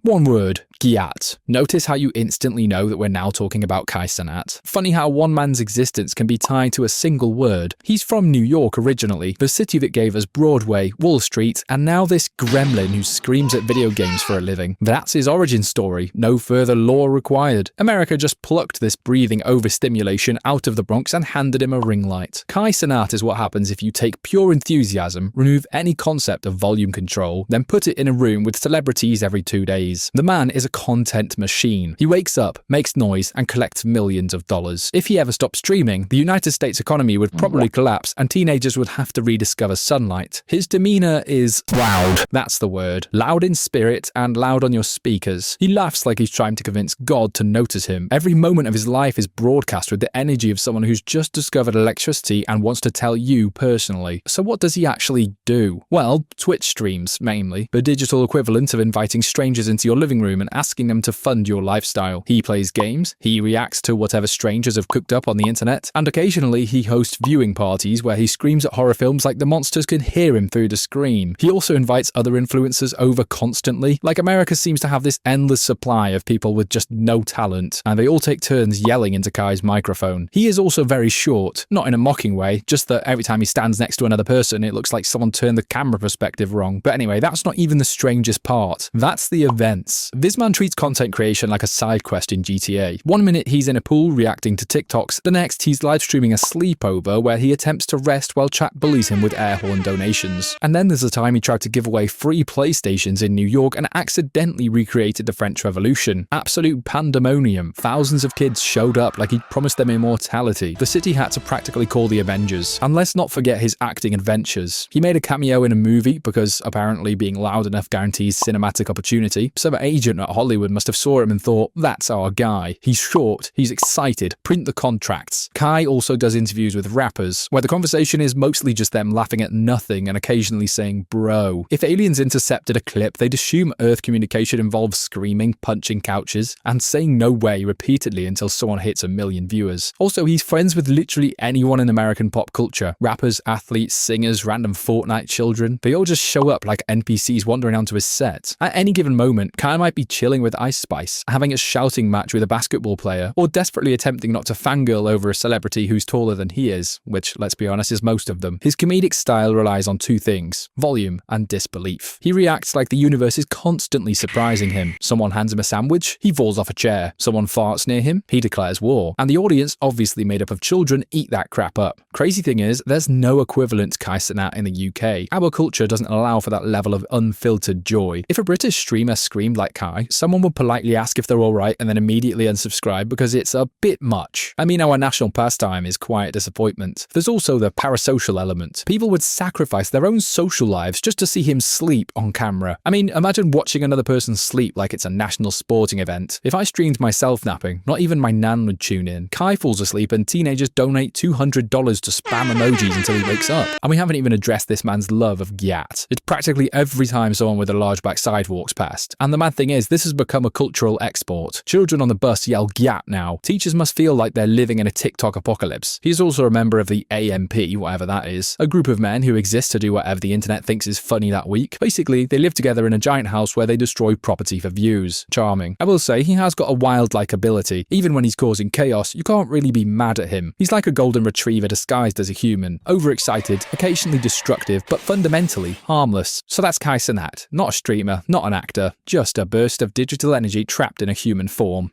One word, Gyatt. Notice how you instantly know that we're now talking about Kai Cenat. Funny how one man's existence can be tied to a single word. He's from New York originally, the city that gave us Broadway, Wall Street, and now this gremlin who screams at video games for a living. That's his origin story, no further law required. America just plucked this breathing overstimulation out of the Bronx and handed him a ring light. Kai Cenat is what happens if you take pure enthusiasm, remove any concept of volume control, then put it in a room with celebrities every 2 days. The man is a content machine. He wakes up, makes noise, and collects millions of dollars. If he ever stopped streaming, the United States economy would probably collapse and teenagers would have to rediscover sunlight. His demeanor is loud. That's the word. Loud in spirit and loud on your speakers. He laughs like he's trying to convince God to notice him. Every moment of his life is broadcast with the energy of someone who's just discovered electricity and wants to tell you personally. So what does he actually do? Well, Twitch streams, mainly. The digital equivalent of inviting strangers into your living room and asking them to fund your lifestyle. He plays games, he reacts to whatever strangers have cooked up on the internet, and occasionally he hosts viewing parties where he screams at horror films like the monsters can hear him through the screen. He also invites other influencers over constantly. Like, America seems to have this endless supply of people with just no talent, and they all take turns yelling into Kai's microphone. He is also very short, not in a mocking way, just that every time he stands next to another person it looks like someone turned the camera perspective wrong. But anyway, that's not even the strangest part. That's the events. This man treats content creation like a side quest in GTA. One minute he's in a pool reacting to TikToks, the next he's live streaming a sleepover where he attempts to rest while chat bullies him with air horn donations. And then there's a time he tried to give away free PlayStations in New York and accidentally recreated the French Revolution. Absolute pandemonium. Thousands of kids showed up like he'd promised them immortality. The city had to practically call the Avengers. And let's not forget his acting adventures. He made a cameo in a movie because apparently being loud enough guarantees cinematic opportunity. So the agent at Hollywood must have saw him and thought, that's our guy. He's short, he's excited, print the contracts. Kai also does interviews with rappers, where the conversation is mostly just them laughing at nothing and occasionally saying bro. If aliens intercepted a clip, they'd assume Earth communication involves screaming, punching couches, and saying no way repeatedly until someone hits 1 million viewers. Also, he's friends with literally anyone in American pop culture. Rappers, athletes, singers, random Fortnite children. They all just show up like NPCs wandering onto his set. At any given moment, Kai might be chilling with Ice Spice, having a shouting match with a basketball player, or desperately attempting not to fangirl over a celebrity who's taller than he is, which, let's be honest, is most of them. His comedic style relies on 2 things, volume and disbelief. He reacts like the universe is constantly surprising him. Someone hands him a sandwich, he falls off a chair. Someone farts near him, he declares war. And the audience, obviously made up of children, eat that crap up. Crazy thing is, there's no equivalent to Kai Cenat in the UK. Our culture doesn't allow for that level of unfiltered joy. If a British streamer screamed like Kai, someone would politely ask if they're alright and then immediately unsubscribe because it's a bit much. I mean, our national pastime is quiet disappointment. There's also the parasocial element. People would sacrifice their own social lives just to see him sleep on camera. I mean, imagine watching another person sleep like it's a national sporting event. If I streamed myself napping, not even my nan would tune in. Kai falls asleep and teenagers donate $200 to spam emojis until he wakes up. And we haven't even addressed this man's love of Gyatt. It's practically every time someone with a large backside walks past. And the mad thing is, this has become a cultural export. Children on the bus yell Gyatt now. Teachers must feel like they're living in a TikTok apocalypse. He's also a member of the AMP, whatever that is, a group of men who exist to do whatever the internet thinks is funny that week. Basically, they live together in a giant house where they destroy property for views. Charming. I will say, he has got a wild-like ability. Even when he's causing chaos, you can't really be mad at him. He's like a golden retriever disguised as a human. Overexcited, occasionally destructive, but fundamentally harmless. So that's Kai Cenat. Not a streamer, not an actor, just a burst of digital energy trapped in a human form.